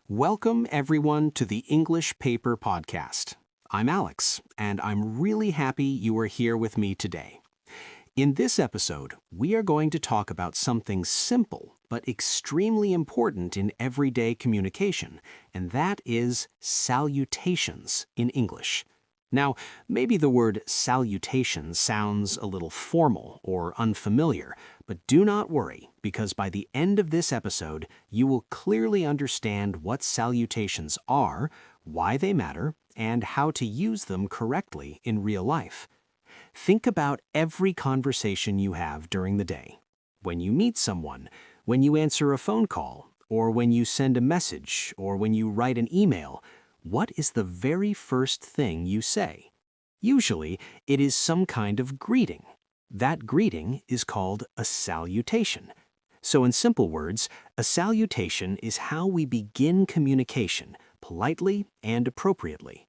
Welcome, everyone, to the English Paper Podcast. I'm Alex, and I'm really happy you are here with me today. In this episode, we are going to talk about something simple but extremely important in everyday communication, and that is salutations in English. Now, maybe the word salutation sounds a little formal or unfamiliar, but do not worry, because by the end of this episode, you will clearly understand what salutations are, why they matter, and how to use them correctly in real life. Think about every conversation you have during the day. When you meet someone, when you answer a phone call, or when you send a message, or when you write an email, what is the very first thing you say? Usually, it is some kind of greeting. That greeting is called a salutation. So in simple words, a salutation is how we begin communication, politely and appropriately.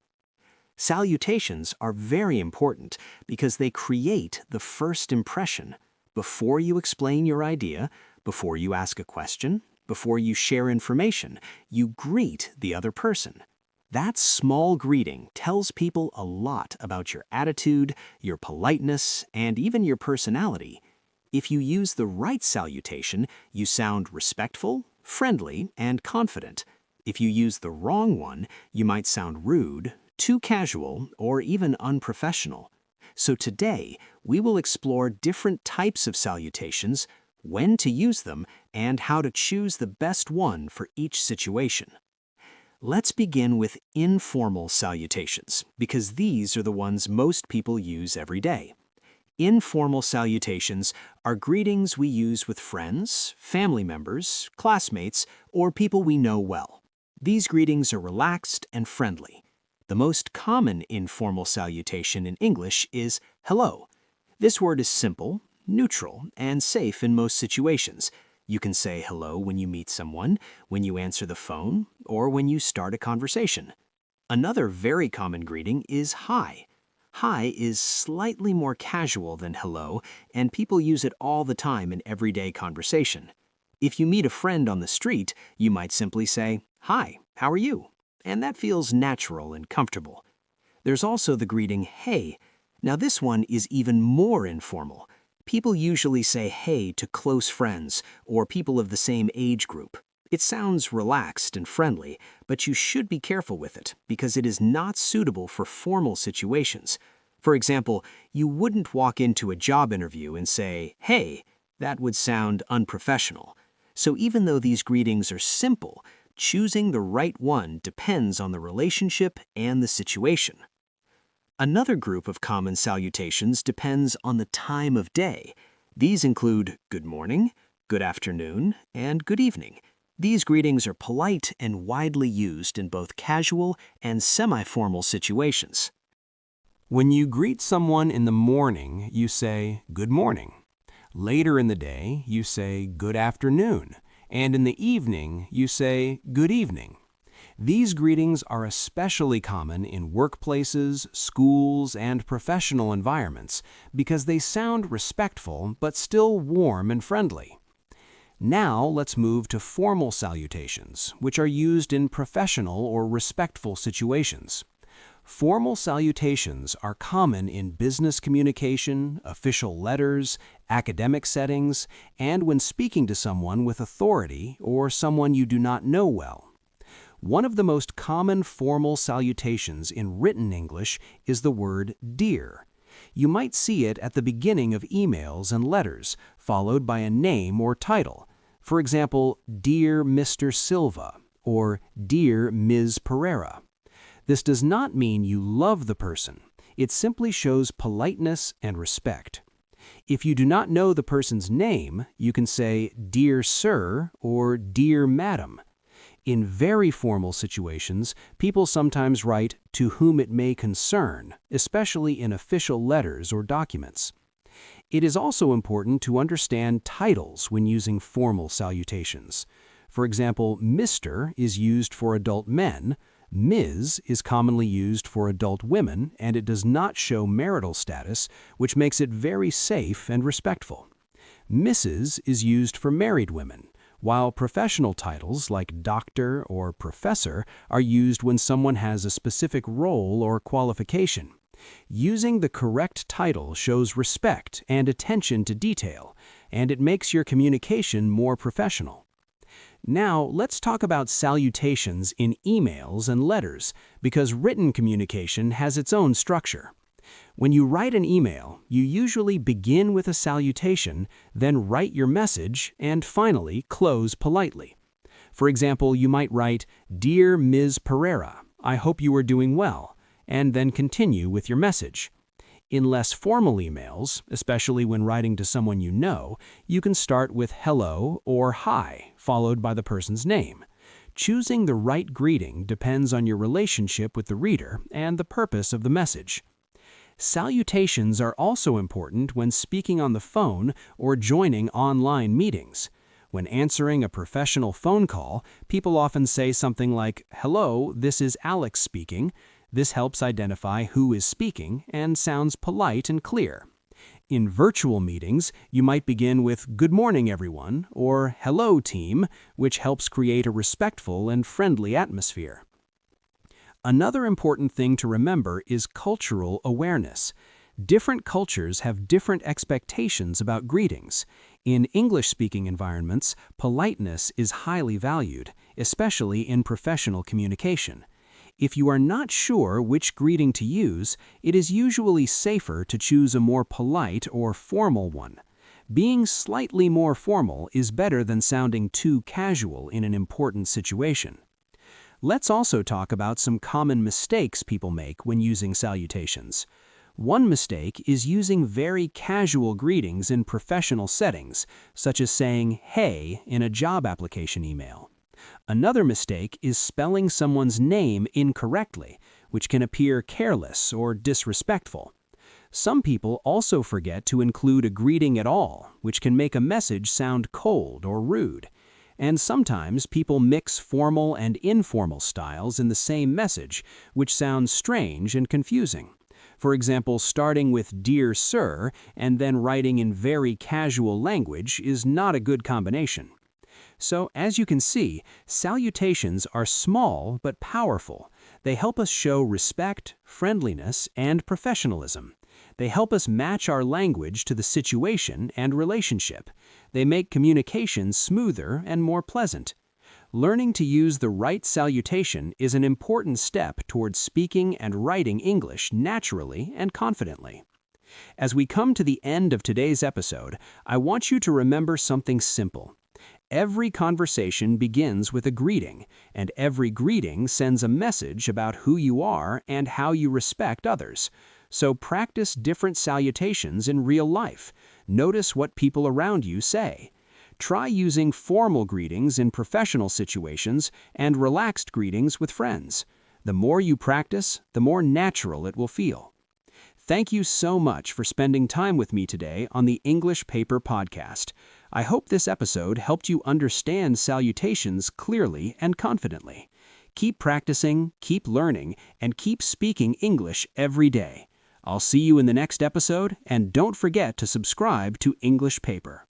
Salutations are very important because they create the first impression. Before you explain your idea, before you ask a question, before you share information, you greet the other person. That small greeting tells people a lot about your attitude, your politeness, and even your personality. If you use the right salutation, you sound respectful, friendly, and confident. If you use the wrong one, you might sound rude, too casual, or even unprofessional. So today, we will explore different types of salutations, when to use them, and how to choose the best one for each situation. Let's begin with informal salutations, because these are the ones most people use every day. Informal salutations are greetings we use with friends, family members, classmates, or people we know well. These greetings are relaxed and friendly. The most common informal salutation in English is hello. This word is simple, neutral, and safe in most situations. You can say hello when you meet someone, when you answer the phone, or when you start a conversation. Another very common greeting is hi. Hi is slightly more casual than hello, and people use it all the time in everyday conversation. If you meet a friend on the street, you might simply say, "Hi, how are you?" And that feels natural and comfortable. There's also the greeting hey. Now this one is even more informal. People usually say hey to close friends or people of the same age group. It sounds relaxed and friendly, but you should be careful with it because it is not suitable for formal situations. For example, you wouldn't walk into a job interview and say, "Hey," that would sound unprofessional. So even though these greetings are simple, choosing the right one depends on the relationship and the situation. Another group of common salutations depends on the time of day. These include good morning, good afternoon, and good evening. These greetings are polite and widely used in both casual and semi-formal situations. When you greet someone in the morning, you say good morning. Later in the day, you say good afternoon, and in the evening, you say good evening. These greetings are especially common in workplaces, schools, and professional environments because they sound respectful but still warm and friendly. Now let's move to formal salutations, which are used in professional or respectful situations. Formal salutations are common in business communication, official letters, academic settings, and when speaking to someone with authority or someone you do not know well. One of the most common formal salutations in written English is the word dear. You might see it at the beginning of emails and letters, followed by a name or title. For example, Dear Mr. Silva or Dear Ms. Pereira. This does not mean you love the person. It simply shows politeness and respect. If you do not know the person's name, you can say Dear Sir or Dear Madam. In very formal situations, people sometimes write to whom it may concern, especially in official letters or documents. It is also important to understand titles when using formal salutations. For example, Mr. is used for adult men, Ms. is commonly used for adult women, and it does not show marital status, which makes it very safe and respectful. Mrs. is used for married women, while professional titles like doctor or professor are used when someone has a specific role or qualification. Using the correct title shows respect and attention to detail, and it makes your communication more professional. Now, let's talk about salutations in emails and letters, because written communication has its own structure. When you write an email, you usually begin with a salutation, then write your message, and finally close politely. For example, you might write, "Dear Ms. Pereira, I hope you are doing well," and then continue with your message. In less formal emails, especially when writing to someone you know, you can start with hello or hi, followed by the person's name. Choosing the right greeting depends on your relationship with the reader and the purpose of the message. Salutations are also important when speaking on the phone or joining online meetings. When answering a professional phone call, people often say something like, "Hello, this is Alex speaking." This helps identify who is speaking and sounds polite and clear. In virtual meetings, you might begin with "Good morning, everyone," or "Hello, team," which helps create a respectful and friendly atmosphere. Another important thing to remember is cultural awareness. Different cultures have different expectations about greetings. In English-speaking environments, politeness is highly valued, especially in professional communication. If you are not sure which greeting to use, it is usually safer to choose a more polite or formal one. Being slightly more formal is better than sounding too casual in an important situation. Let's also talk about some common mistakes people make when using salutations. One mistake is using very casual greetings in professional settings, such as saying "hey" in a job application email. Another mistake is spelling someone's name incorrectly, which can appear careless or disrespectful. Some people also forget to include a greeting at all, which can make a message sound cold or rude. And sometimes people mix formal and informal styles in the same message, which sounds strange and confusing. For example, starting with "Dear Sir" and then writing in very casual language is not a good combination. So, as you can see, salutations are small but powerful. They help us show respect, friendliness, and professionalism. They help us match our language to the situation and relationship. They make communication smoother and more pleasant. Learning to use the right salutation is an important step towards speaking and writing English naturally and confidently. As we come to the end of today's episode, I want you to remember something simple. Every conversation begins with a greeting, and every greeting sends a message about who you are and how you respect others. So practice different salutations in real life. Notice what people around you say. Try using formal greetings in professional situations and relaxed greetings with friends. The more you practice, the more natural it will feel. Thank you so much for spending time with me today on the English Paper Podcast. I hope this episode helped you understand salutations clearly and confidently. Keep practicing, keep learning, and keep speaking English every day. I'll see you in the next episode, and don't forget to subscribe to English Paper.